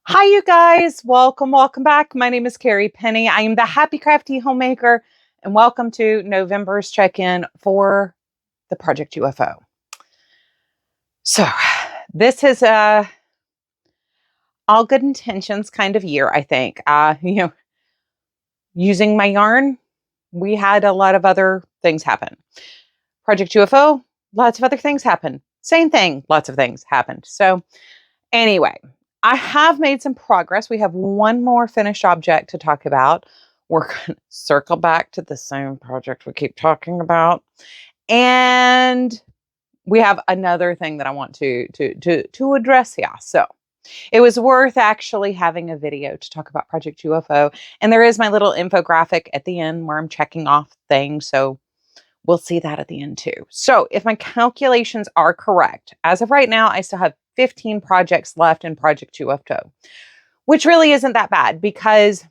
Hi, you guys. Welcome back. My name is Carrie Penny. I am the Happy Crafty Homemaker, and welcome to November's check-in for the Project UFO. So, this is a all good intentions kind of year, I think. Using my yarn, we had a lot of other things happen. Project UFO, lots of other things happened. Same thing, lots of things happened. So, anyway, I have made some progress. We have one more finished object to talk about. We're going to circle back to the same project we keep talking about. And we have another thing that I want to address here. So it was worth actually having a video to talk about Project UFO. And there is my little infographic at the end where I'm checking off things. So we'll see that at the end too. So if my calculations are correct, as of right now, I still have 15 projects left in Project UFO, which really isn't that bad because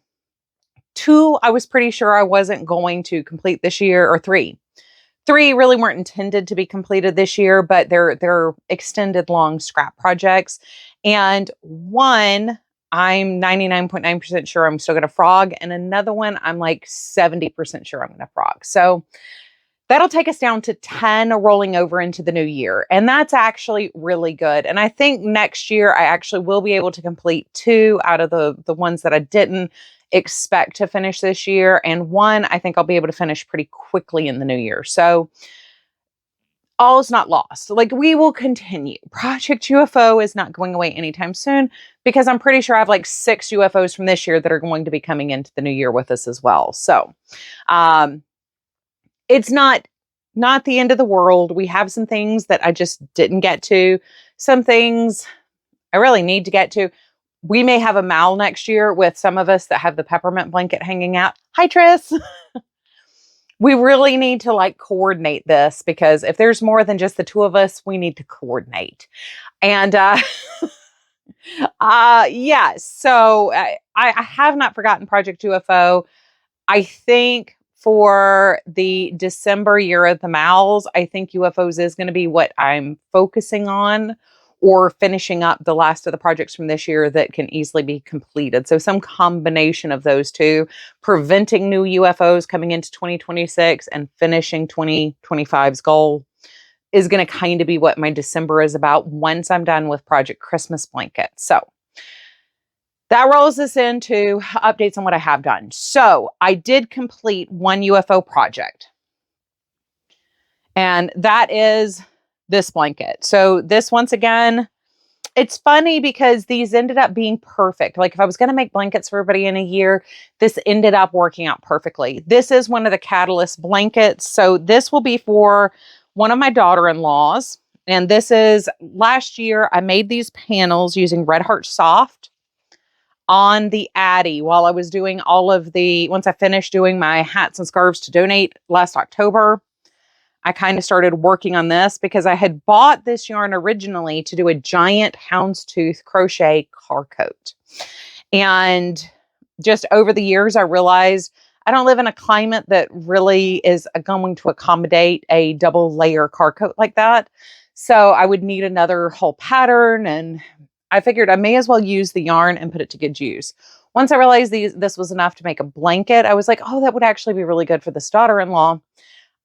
2, I was pretty sure I wasn't going to complete this year, or 3. 3 really weren't intended to be completed this year, but they're extended long scrap projects. And 1, I'm 99.9% sure I'm still going to frog. And another one, I'm like 70% sure I'm going to frog. So that'll take us down to 10 rolling over into the new year. And that's actually really good. And I think next year I actually will be able to complete 2 out of the ones that I didn't expect to finish this year. And 1, I think I'll be able to finish pretty quickly in the new year. So all is not lost. Like, we will continue. Project UFO is not going away anytime soon because I'm pretty sure I have like 6 UFOs from this year that are going to be coming into the new year with us as well. So, it's not the end of the world. We have some things that I just didn't get to. Some things I really need to get to. We may have a mal next year with some of us that have the peppermint blanket hanging out. Hi, Tris. We really need to like coordinate this because if there's more than just the 2 of us, we need to coordinate. And yeah, so I have not forgotten Project UFO. I think for the December year of the mals, I think UFOs is going to be what I'm focusing on, or finishing up the last of the projects from this year that can easily be completed. So some combination of those two, preventing new UFOs coming into 2026 and finishing 2025's goal, is going to kind of be what my December is about once I'm done with Project Christmas Blanket. So that rolls us into updates on what I have done. So I did complete 1 UFO project, and that is this blanket. So this, once again, it's funny because these ended up being perfect. Like, if I was going to make blankets for everybody in a year, this ended up working out perfectly. This is one of the Catalyst blankets. So this will be for one of my daughter-in-laws. And this is, last year, I made these panels using Red Heart Soft on the Addy while I was doing once I finished doing my hats and scarves to donate last October. I kind of started working on this because I had bought this yarn originally to do a giant houndstooth crochet car coat. And just over the years, I realized I don't live in a climate that really is going to accommodate a double layer car coat like that. So I would need another whole pattern, and I figured I may as well use the yarn and put it to good use. Once I realized this was enough to make a blanket, I was like, oh, that would actually be really good for this daughter-in-law.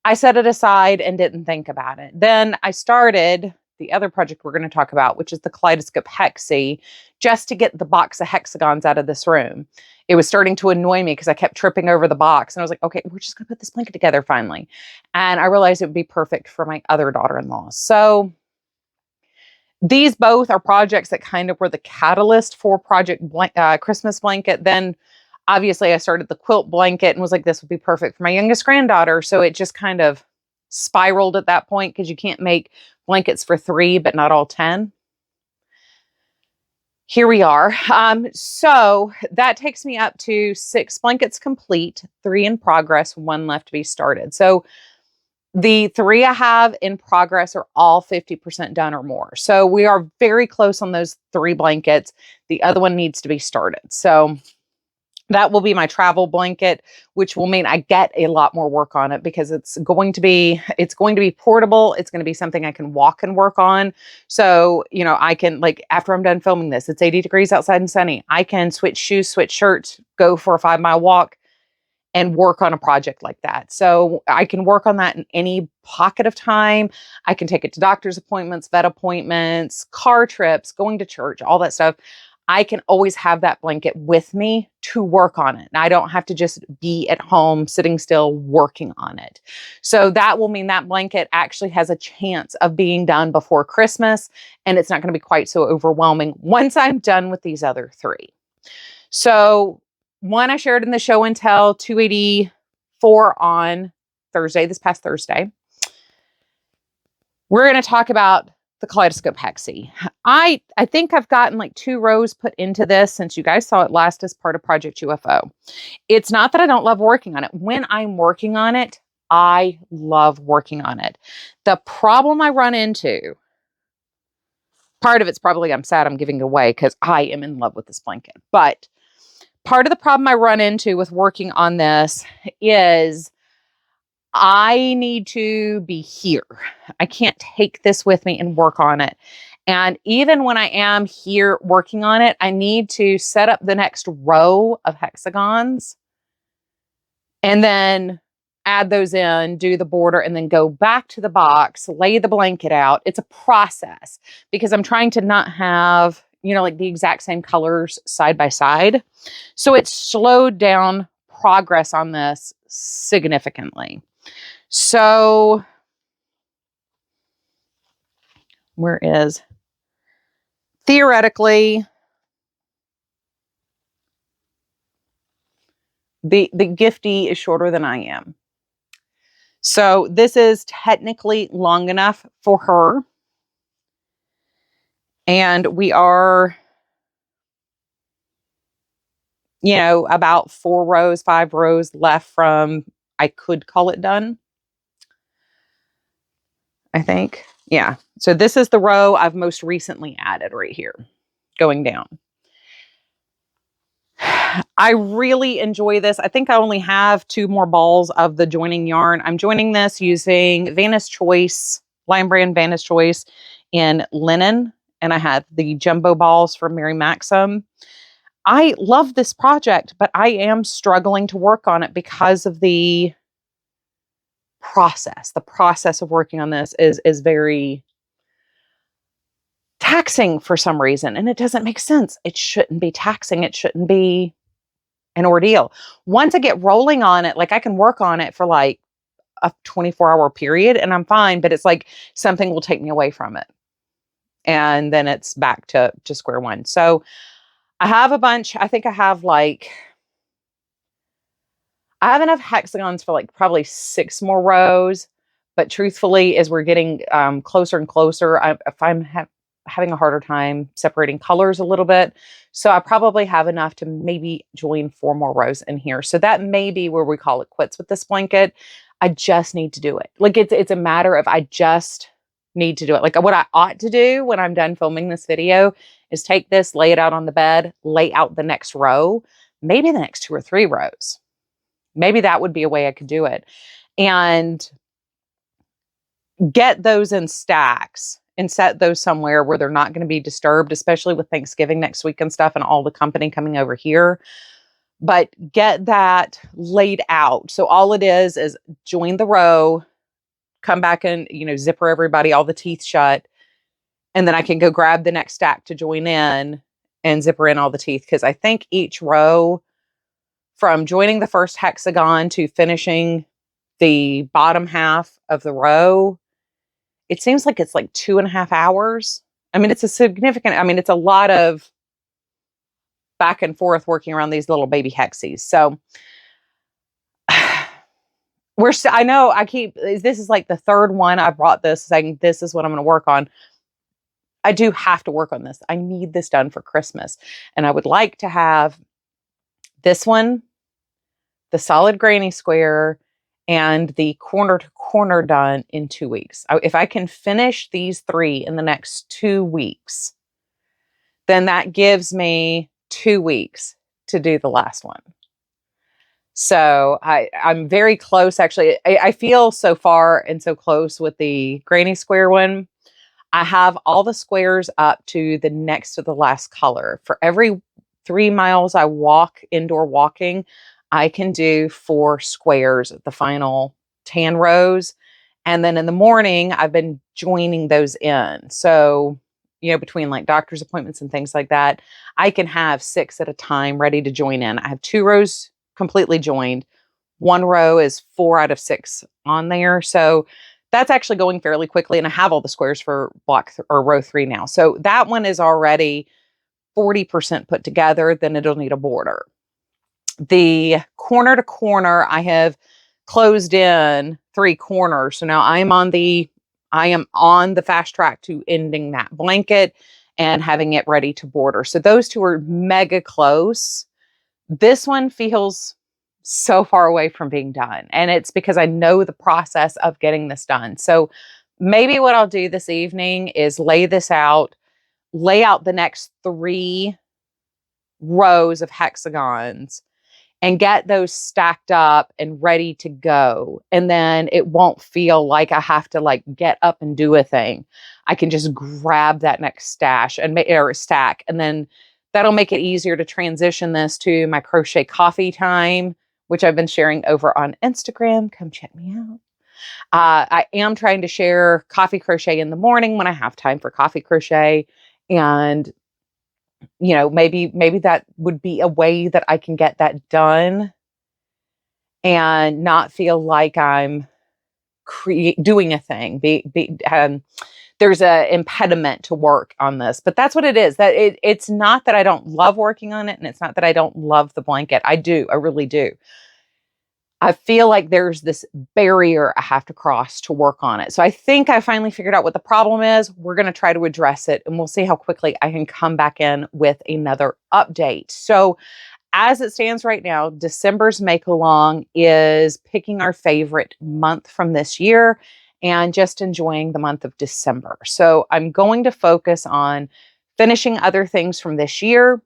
I set it aside and didn't think about it. Then I started the other project we're going to talk about, which is the Kaleidoscope Hexie, just to get the box of hexagons out of this room. It was starting to annoy me because I kept tripping over the box. And I was like, okay, we're just going to put this blanket together finally. And I realized it would be perfect for my other daughter-in-law. So these both are projects that kind of were the catalyst for Project Christmas Blanket. Then obviously I started the quilt blanket and was like, this would be perfect for my youngest granddaughter. So it just kind of spiraled at that point because you can't make blankets for 3, but not all 10. Here we are. So that takes me up to 6 blankets complete, 3 in progress, 1 left to be started. So the 3 I have in progress are all 50% done or more. So we are very close on those 3 blankets. The other one needs to be started. So That will be my travel blanket, which will mean I get a lot more work on it because it's going to be portable. It's going to be something I can walk and work on. So, I can, like, after I'm done filming this, it's 80 degrees outside and sunny. I can switch shoes, switch shirts, go for a 5-mile walk and work on a project like that. So I can work on that in any pocket of time. I can take it to doctor's appointments, vet appointments, car trips, going to church, all that stuff. I can always have that blanket with me to work on it. And I don't have to just be at home sitting still working on it. So that will mean that blanket actually has a chance of being done before Christmas, and it's not going to be quite so overwhelming once I'm done with these other 3. So one I shared in the show and tell 284 on Thursday, this past Thursday. We're going to talk about the Kaleidoscope Hexie. I think I've gotten like 2 rows put into this since you guys saw it last as part of Project UFO. It's not that I don't love working on it. When I'm working on it, I love working on it. The problem I run into, part of it's probably I'm sad I'm giving it away because I am in love with this blanket. But part of the problem I run into with working on this is I need to be here. I can't take this with me and work on it. And even when I am here working on it, I need to set up the next row of hexagons and then add those in, do the border, and then go back to the box, lay the blanket out. It's a process because I'm trying to not have, like the exact same colors side by side. So it's slowed down progress on this significantly. So where is theoretically the gifty is shorter than I am. So this is technically long enough for her. And we are, about 4 rows, 5 rows left from, I could call it done, I think. Yeah. So this is the row I've most recently added right here, going down. I really enjoy this. I think I only have 2 more balls of the joining yarn. I'm joining this using Vanna's Choice, Lion Brand Vanna's Choice in linen. And I had the jumbo balls from Mary Maxim. I love this project, but I am struggling to work on it because of the process. The process of working on this is very taxing for some reason. And it doesn't make sense. It shouldn't be taxing. It shouldn't be an ordeal. Once I get rolling on it, like I can work on it for like a 24-hour period and I'm fine, but it's like something will take me away from it. And then it's back to square one. So I have a bunch. I think I have enough hexagons for like probably 6 more rows. But truthfully, as we're getting closer and closer, I'm having a harder time separating colors a little bit. So I probably have enough to maybe join 4 more rows in here. So that may be where we call it quits with this blanket. I just need to do it. Like it's a matter of I just need to do it. Like what I ought to do when I'm done filming this video is take this, lay it out on the bed, lay out the next row, maybe the next 2 or 3 rows. Maybe that would be a way I could do it. And get those in stacks and set those somewhere where they're not going to be disturbed, especially with Thanksgiving next week and stuff and all the company coming over here. But get that laid out. So all it is join the row, come back and, zipper everybody, all the teeth shut. And then I can go grab the next stack to join in and zipper in all the teeth. Because I think each row from joining the first hexagon to finishing the bottom half of the row, it seems like it's like 2.5 hours. I mean, it's a lot of back and forth working around these little baby hexies. So I know this is like the 3rd one I brought this saying, this is what I'm going to work on. I do have to work on this. I need this done for Christmas. And I would like to have this one, the solid granny square, and the corner to corner done in 2 weeks. If I can finish these 3 in the next 2 weeks, then that gives me 2 weeks to do the last one. So I'm very close, actually. I feel so far and so close with the granny square one. I have all the squares up to the next to the last color. For every 3 miles I walk indoor walking, I can do 4 squares at the final tan rows. And then in the morning, I've been joining those in. So, between like doctor's appointments and things like that, I can have 6 at a time ready to join in. I have 2 rows completely joined. 1 row is 4 out of 6 on there. So that's actually going fairly quickly. And I have all the squares for or row 3 now. So that one is already 40% put together. Then it'll need a border. The corner to corner, I have closed in 3 corners. So now I am on the fast track to ending that blanket and having it ready to border. So those 2 are mega close. This one feels so far away from being done. And it's because I know the process of getting this done. So maybe what I'll do this evening is lay out the next 3 rows of hexagons and get those stacked up and ready to go. And then it won't feel like I have to like get up and do a thing. I can just grab that next stack, and then that'll make it easier to transition this to my crochet coffee time, which I've been sharing over on Instagram. Come check me out. I am trying to share coffee crochet in the morning when I have time for coffee crochet. And, maybe that would be a way that I can get that done and not feel like I'm doing a thing. There's an impediment to work on this, but that's what it is. That it's not that I don't love working on it, and it's not that I don't love the blanket. I do. I really do. I feel like there's this barrier I have to cross to work on it. So I think I finally figured out what the problem is. We're going to try to address it, and we'll see how quickly I can come back in with another update. So as it stands right now, December's make along is picking our favorite month from this year and just enjoying the month of December. So I'm going to focus on finishing other things from this year,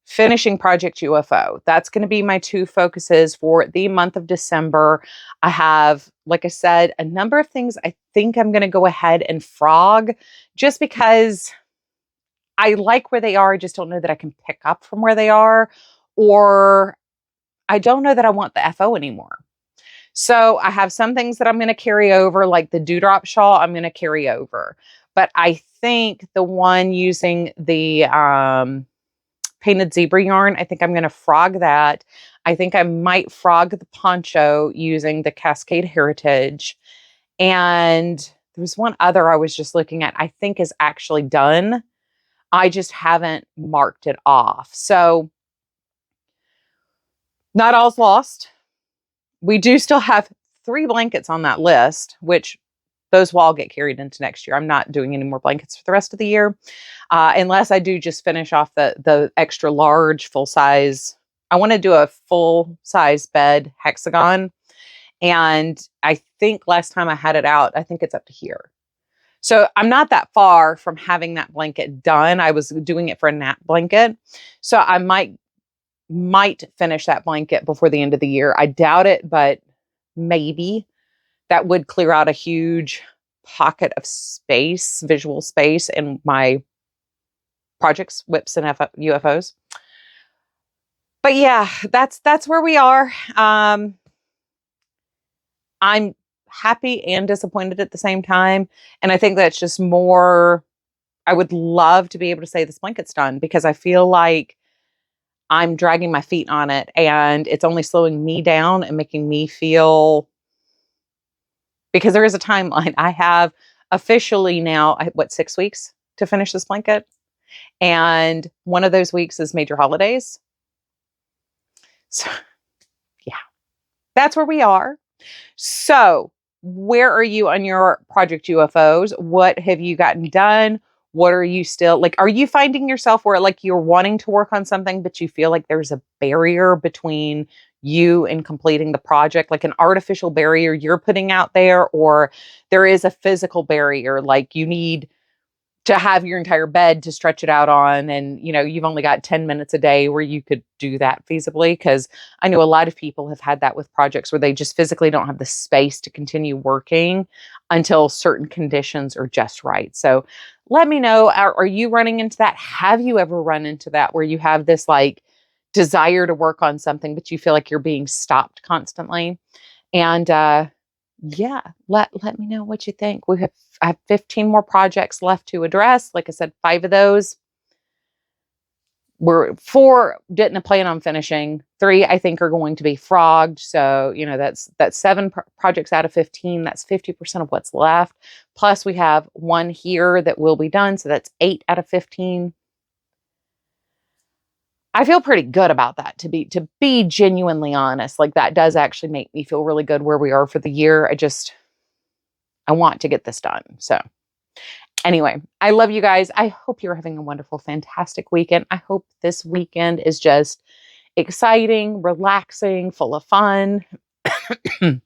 finishing Project UFO. That's going to be my 2 focuses for the month of December. I have, like I said, a number of things I think I'm going to go ahead and frog just because I like where they are. I just don't know that I can pick up from where they are, or I don't know that I want the FO anymore. So I have some things that I'm going to carry over, like the dewdrop shawl, I'm going to carry over. But I think the one using the painted zebra yarn, I think I'm going to frog that. I think I might frog the poncho using the Cascade Heritage. And there was one other I was just looking at, I think is actually done. I just haven't marked it off. So not all's lost. We do still have 3 blankets on that list, which those will all get carried into next year. I'm not doing any more blankets for the rest of the year, unless I do just finish off the extra large full size. I want to do a full size bed hexagon. And I think last time I had it out, I think it's up to here. So I'm not that far from having that blanket done. I was doing it for a nap blanket. So I might finish that blanket before the end of the year. I doubt it, but maybe. That would clear out a huge pocket of space, visual space in my projects, WIPs and UFOs. But yeah, that's where we are. I'm happy and disappointed at the same time. And I think that's just more, I would love to be able to say this blanket's done, because I feel like I'm dragging my feet on it and it's only slowing me down and making me feel, because there is a timeline. I have officially now, 6 weeks to finish this blanket. And one of those weeks is major holidays. So yeah, that's where we are. So where are you on your Project UFOs? What have you gotten done? What are you still like? Are you finding yourself where like you're wanting to work on something, but you feel like there's a barrier between you and completing the project, like an artificial barrier you're putting out there, or there is a physical barrier, like you need to have your entire bed to stretch it out on. And, you know, you've only got 10 minutes a day where you could do that feasibly. Because I know a lot of people have had that with projects where they just physically don't have the space to continue working until certain conditions are just right. So let me know, are you running into that? Have you ever run into that where you have this like desire to work on something, but you feel like you're being stopped constantly? And yeah, let me know what you think. I have 15 more projects left to address. Like I said, 5 of those 4 didn't plan on finishing. 3 I think are going to be frogged. So, you know, that's 7 projects out of 15. That's 50% of what's left. Plus we have 1 here that will be done. So that's 8 out of 15. I feel pretty good about that, to be genuinely honest. Like that does actually make me feel really good where we are for the year. I want to get this done. So anyway, I love you guys. I hope you're having a wonderful, fantastic weekend. I hope this weekend is just exciting, relaxing, full of fun. I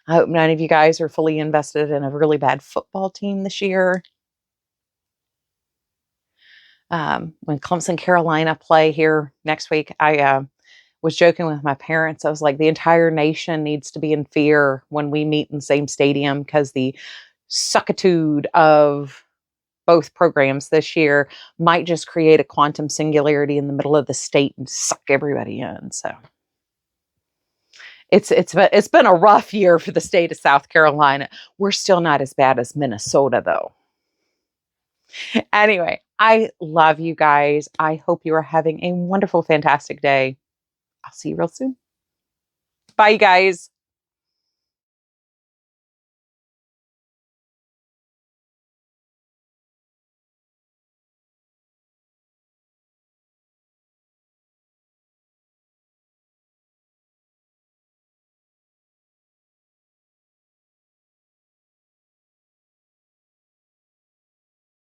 hope none of you guys are fully invested in a really bad football team this year. When Clemson, Carolina play here next week, I was joking with my parents. I was like, the entire nation needs to be in fear when we meet in the same stadium, because the suckitude of both programs this year might just create a quantum singularity in the middle of the state and suck everybody in. So it's been a rough year for the state of South Carolina. We're still not as bad as Minnesota, though. Anyway, I love you guys. I hope you are having a wonderful, fantastic day. I'll see you real soon. Bye, guys.